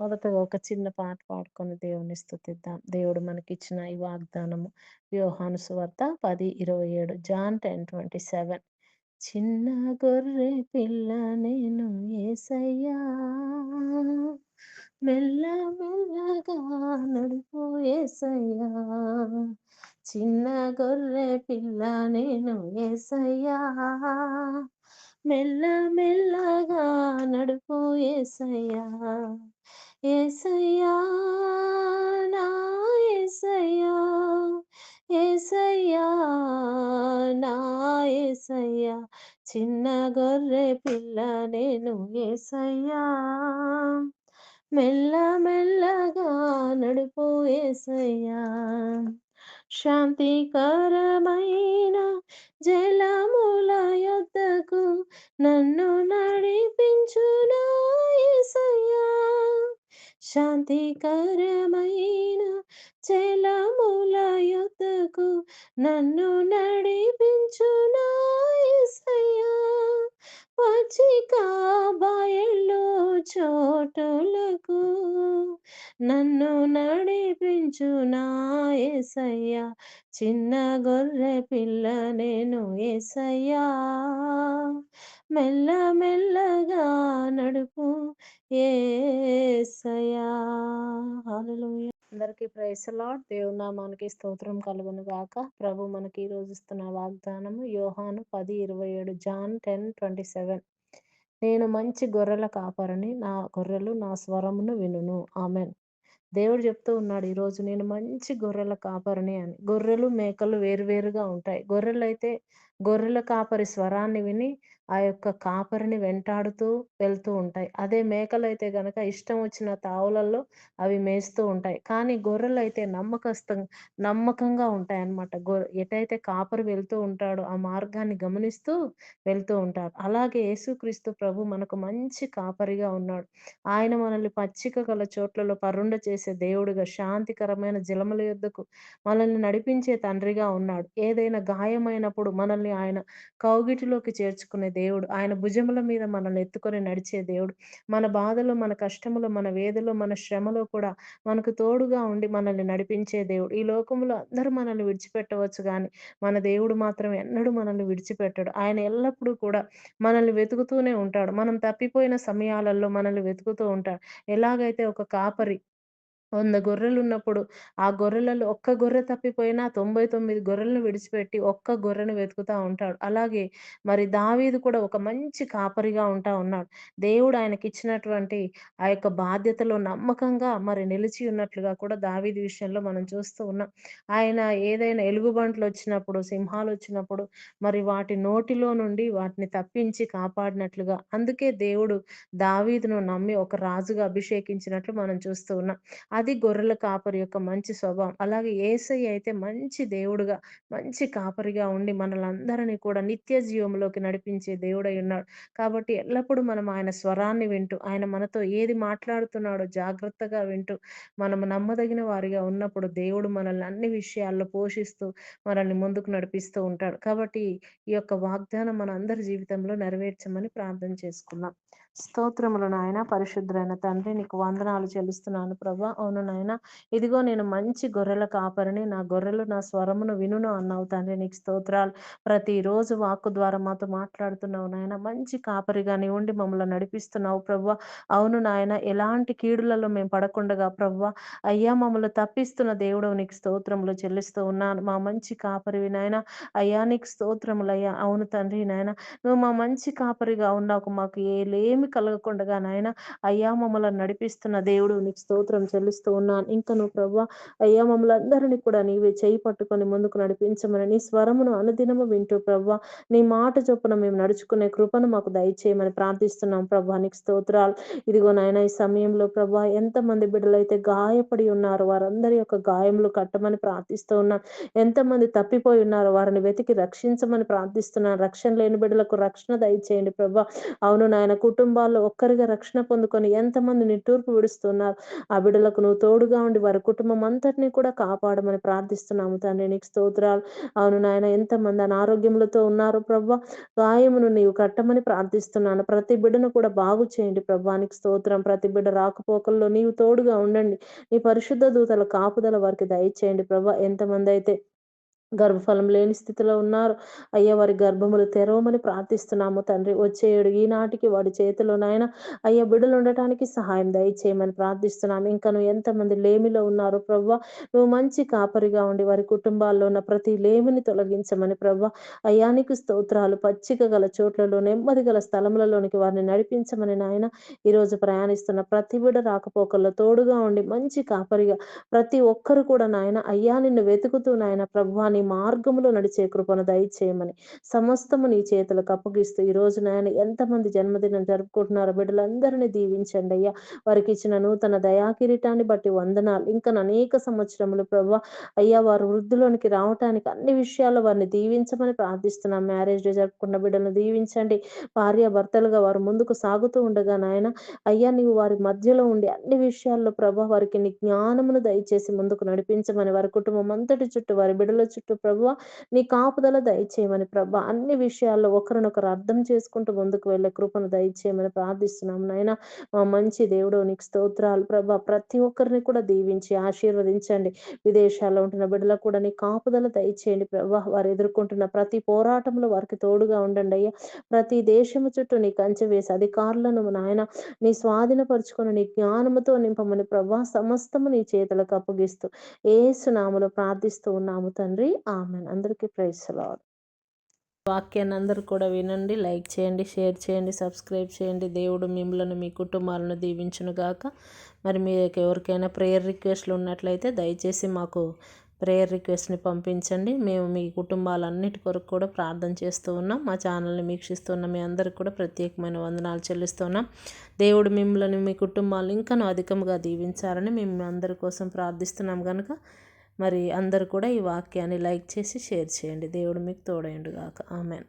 మొదటగా ఒక చిన్న పాట పాడుకొని దేవుని స్తుతిద్దాం. దేవుడు మనకిచ్చిన ఈ వాగ్దానము యోహాను సువార్త 10:27 జాన్ 10:27 చిన్న గొర్రె పిల్ల నేను యేసయ్యా మెల్ల మెల్లగా నడుపు యేసయ్యా చిన్న గొర్రె పిల్ల నేను యేసయ్యా మెల్ల మెల్లగా నడుపు యేసయ్యా యేసయ్యా నా యేసయ్యా యేసయ్యా నా యేసయ్యా చిన్న గొర్రె పిల్ల నేను యేసయ్యా మెల్ల మెల్లగా నడుపు యేసయ్యా శాంతికరమైన జలముల యొద్దకు నన్ను నడిపించునా యేసయ్యా శాంతికరమైన జలముల యొద్దకు నన్ను నడిపించునా యేసయ్యా పచ్చిక బయళ్ళు చోటులకు నన్ను నడిపించునా యేసయ్యా చిన్న గొర్రె పిల్ల నేను యేసయ్యా మెల్ల మెల్లగా నడుపు యేసయ్యా హల్లెలూయా. అందరికీ ప్రైజ్ ది లార్డ్. దేవుని నామానికి స్తోత్రం కలుగును గాక. ప్రభు మనకి ఈ రోజు ఇస్తున్న వాగ్దానము యోహాను 10:27 జాన్ 10:27 నేను మంచి గొర్రెల కాపరిని, నా గొర్రెలు నా స్వరమును వినును. ఆమెన్. దేవుడు చెప్తూ ఉన్నాడు ఈరోజు నేను మంచి గొర్రెల కాపరిని అని. గొర్రెలు మేకలు వేరువేరుగా ఉంటాయి. గొర్రెలైతే గొర్రెల కాపరి స్వరాన్ని విని ఆ యొక్క కాపరిని వెంటాడుతూ వెళ్తూ ఉంటాయి. అదే మేకలైతే గనక ఇష్టం వచ్చిన తావులలో అవి మేస్తూ ఉంటాయి. కానీ గొర్రెలైతే నమ్మకంగా ఉంటాయన్నమాట. ఎటైతే కాపరి వెళ్తూ ఉంటాడో ఆ మార్గాన్ని గమనిస్తూ వెళ్తూ ఉంటారు. అలాగే యేసుక్రీస్తు ప్రభు మనకు మంచి కాపరిగా ఉన్నాడు. ఆయన మనల్ని పచ్చిక గల చోట్లలో పరుండ చేసే దేవుడుగా, శాంతికరమైన జలముల యొద్దకు మనల్ని నడిపించే తండ్రిగా ఉన్నాడు. ఏదైనా గాయమైనప్పుడు మనల్ని ఆయన కౌగిటిలోకి చేర్చుకునే దేవుడు. ఆయన భుజముల మీద మనల్ని ఎత్తుకొని నడిచే దేవుడు. మన బాధలో, మన కష్టములో, మన వేదలో, మన శ్రమలో కూడా మనకు తోడుగా ఉండి మనల్ని నడిపించే దేవుడు. ఈ లోకంలో అందరూ మనల్ని విడిచిపెట్టవచ్చు గానీ, మన దేవుడు మాత్రం ఎన్నడూ మనల్ని విడిచిపెట్టడు. ఆయన ఎల్లప్పుడూ కూడా మనల్ని వెతుకుతూనే ఉంటాడు. మనం తప్పిపోయిన సమయాలలో మనల్ని వెతుకుతూ ఉంటాడు. ఎలాగైతే ఒక కాపరి 100 గొర్రెలున్నప్పుడు ఆ గొర్రెలలో ఒక్క గొర్రె తప్పిపోయినా 99 గొర్రెలను విడిచిపెట్టి ఒక్క గొర్రెను వెతుకుతా ఉంటాడు. అలాగే మరి దావీదు కూడా ఒక మంచి కాపరిగా ఉంటా ఉన్నాడు. దేవుడు ఆయనకిచ్చినటువంటి ఆ యొక్క బాధ్యతలో నమ్మకంగా మరి నిలిచి ఉన్నట్లుగా కూడా దావీదు విషయంలో మనం చూస్తూ ఉన్నాం. ఆయన ఏదైనా ఎలుగుబంట్లొచ్చినప్పుడు, సింహాలొచ్చినప్పుడు మరి వాటి నోటిలో నుండి వాటిని తప్పించి కాపాడినట్లుగా అందుకే దేవుడు దావీదును నమ్మి ఒక రాజుగా అభిషేకించినట్లు మనం చూస్తూ ఉన్నాం. అది గొర్రెల కాపరి యొక్క మంచి స్వభావం. అలాగే యేసయ్య అయితే మంచి దేవుడుగా, మంచి కాపరిగా ఉండి మనలందరినీ కూడా నిత్య జీవంలోకి నడిపించే దేవుడై ఉన్నాడు. కాబట్టి ఎల్లప్పుడూ మనం ఆయన స్వరాన్ని వింటూ, ఆయన మనతో ఏది మాట్లాడుతున్నాడో జాగ్రత్తగా వింటూ, మనము నమ్మదగిన వారిగా ఉన్నప్పుడు దేవుడు మనల్ని అన్ని విషయాల్లో పోషిస్తూ, మనల్ని ముందుకు నడిపిస్తూ ఉంటాడు. కాబట్టి ఈ యొక్క వాగ్దానం మనందరి జీవితంలో నెరవేర్చమని ప్రార్థన చేసుకుందాం. స్తోత్రములు నాయన, పరిశుద్ధులైన తండ్రి, నీకు వందనాలు చెల్లిస్తున్నాను ప్రభా. అవును నాయన, ఇదిగో నేను మంచి గొర్రెల కాపరిని, నా గొర్రెలు నా స్వరమును వినును అన్నావు తండ్రి. నీకు స్తోత్రాలు. ప్రతిరోజు వాక్కు ద్వారా మాతో మాట్లాడుతున్నావు నాయన. మంచి కాపరిగా నీ ఉండి మమ్మల్ని నడిపిస్తున్నావు ప్రభా. అవును నాయన, ఎలాంటి కీడులలో మేము పడకుండగా ప్రభా, అయ్యా మమ్మల్ని తప్పిస్తున్న దేవుడవు నీకు స్తోత్రములు చెల్లిస్తూ ఉన్నాను. మా మంచి కాపరివి నాయన. అయ్యా నీకు స్తోత్రములయ్యా. అవును తండ్రి నాయన, నువ్వు మా మంచి కాపరిగా ఉన్నావు. మాకు ఏమి కలగకుండగా నాయన అయ్యా మమ్మల్ని నడిపిస్తున్న దేవుడు నీకు స్తోత్రం చెల్లిస్తూ ఉన్నాను. ఇంకా నువ్వు ప్రభా అయ్యా మమ్మల్ని అందరినీ కూడా నీవే చేయి పట్టుకొని ముందుకు నడిపించమని, నీ స్వరమును అనుదినము వింటూ ప్రభా నీ మాట చొప్పున మేము నడుచుకునే కృపను మాకు దయచేయమని ప్రార్థిస్తున్నాం ప్రభా. నీకు స్తోత్రాలు. ఇదిగో నాయన, ఈ సమయంలో ప్రభా ఎంతమంది బిడ్డలైతే గాయపడి ఉన్నారు వారందరి యొక్క గాయములు కట్టమని ప్రార్థిస్తూ ఉన్నాం. ఎంతమంది తప్పిపోయి ఉన్నారో వారిని వెతికి రక్షించమని ప్రార్థిస్తున్నాను. రక్షణ లేని బిడ్డలకు రక్షణ దయచేయండి ప్రభా. అవును నాయన, కుటుంబ కుటుంబాల్లో ఒక్కరిగా రక్షణ పొందుకొని ఎంతమంది నిట్టూర్పు విడుస్తున్నారు. ఆ బిడ్డలకు నువ్వు తోడుగా ఉండి వారి కుటుంబం అంతటిని కూడా కాపాడమని ప్రార్థిస్తున్నాము తండ్రి. నీకు స్తోత్రాలు. అవును నాయన, ఎంతమంది అనారోగ్యములతో ఉన్నారో ప్రభా, గాయమును నీవు కట్టమని ప్రార్థిస్తున్నాను. ప్రతి బిడ్డను కూడా బాగు చేయండి ప్రభా. నీకు స్తోత్రం. ప్రతి బిడ్డ రాకపోకల్లో నీవు తోడుగా ఉండండి. నీ పరిశుద్ధ దూతల కాపుదల వారికి దయచేయండి ప్రభా. ఎంతమంది అయితే గర్భఫలం లేని స్థితిలో ఉన్నారు, అయ్యా వారి గర్భములు తెరవమని ప్రార్థిస్తున్నాము తండ్రి. వచ్చే ఏడు ఈనాటికి వాడి చేతిలో నాయన అయ్యా బిడ్డలు ఉండటానికి సహాయం దయచేయమని ప్రార్థిస్తున్నాము. ఇంకా నువ్వు ఎంతమంది లేమిలో ఉన్నారో ప్రవ్వా, నువ్వు మంచి కాపరిగా ఉండి వారి కుటుంబాల్లో ఉన్న ప్రతి లేమిని తొలగించమని ప్రవ్వా. అయ్యా నీకు స్తోత్రాలు. పచ్చిక గల చోట్లలో నెమ్మది గల స్థలములలోనికి వారిని నడిపించమని నాయన. ఈరోజు ప్రయాణిస్తున్న ప్రతి బిడ్డ రాకపోకల్లో తోడుగా ఉండి మంచి కాపరిగా ప్రతి ఒక్కరు కూడా నాయన అయ్యా నిన్ను వెతుకుతూ నాయన ప్రభువా నీ మార్గములో నడిచే కృపను దయచేయమని సమస్తము నీ చేతులకు అప్పగిస్తూ ఈ రోజు నాయన ఎంతమంది జన్మదినం జరుపుకుంటున్నారో బిడ్డలందరినీ దీవించండి అయ్యా. వారికి ఇచ్చిన నూతన దయాకిరీటాన్ని బట్టి వందనాలు. ఇంకా అనేక సంవత్సరములు ప్రభా అయ్యా వారు వృద్ధిలోనికి రావటానికి అన్ని విషయాల్లో వారిని దీవించమని ప్రార్థిస్తున్నాం. మ్యారేజ్ డే జరుపుకున్న బిడ్డలను దీవించండి. భార్యాభర్తలుగా వారు ముందుకు సాగుతూ ఉండగా నాయన అయ్యా నీవు వారి మధ్యలో ఉండి అన్ని విషయాల్లో ప్రభా వారికి నీ జ్ఞానమును దయచేసి ముందుకు నడిపించమని, వారి కుటుంబం అంతటి చుట్టూ వారి బిడ్డల చుట్టూ ప్రభువా నీ కాపుదల దయచేయమని ప్రభా, అన్ని విషయాల్లో ఒకరినొకరు అర్థం చేసుకుంటూ ముందుకు వెళ్ళే కృపను దయచేయమని ప్రార్థిస్తున్నాం నాయన. మా మంచి దేవుడు నీకు స్తోత్రాలు ప్రభా. ప్రతి ఒక్కరిని కూడా దీవించి ఆశీర్వదించండి. విదేశాల్లో ఉంటున్న బిడ్డలకు కూడా నీ కాపుదల దయచేయండి ప్రభా. వారు ఎదుర్కొంటున్న ప్రతి పోరాటంలో వారికి తోడుగా ఉండండి అయ్యా. ప్రతి దేశము చుట్టూ నీ కంచె వేసి అధికారులను నాయన నీ స్వాధీనపరుచుకొని నీ జ్ఞానముతో నింపమని ప్రభా సమస్తము నీ చేతులకు అప్పగిస్తూ యేసు నామములో ప్రార్థిస్తూ ఉన్నాము తండ్రి. ఆమెన్. అందరికీ ప్రైజ్ ది లార్డ్. వాక్యాన్ని అందరూ కూడా వినండి, లైక్ చేయండి, షేర్ చేయండి, సబ్స్క్రైబ్ చేయండి. దేవుడు మిమ్మల్ని మీ కుటుంబాలను దీవించును గాక. మరి మీకు ఎవరికైనా ప్రేయర్ రిక్వెస్ట్లు ఉన్నట్లయితే దయచేసి మాకు ప్రేయర్ రిక్వెస్ట్ని పంపించండి. మేము మీ కుటుంబాలన్నిటి కొరకు కూడా ప్రార్థన చేస్తూ ఉన్నాం. మా ఛానల్ని వీక్షిస్తున్న మీ అందరికి కూడా ప్రత్యేకమైన వందనాలు చెల్లిస్తున్నాం. దేవుడు మిమ్మల్ని మీ కుటుంబాలను ఇంకనూ అధికంగా దీవించాలని మేము అందరి కోసం ప్రార్థిస్తున్నాం కనుక మరి అందరూ కూడా ఈ వాక్యాన్ని లైక్ చేసి షేర్ చేయండి. దేవుడు మీకు తోడైండు గాక. ఆమెన్.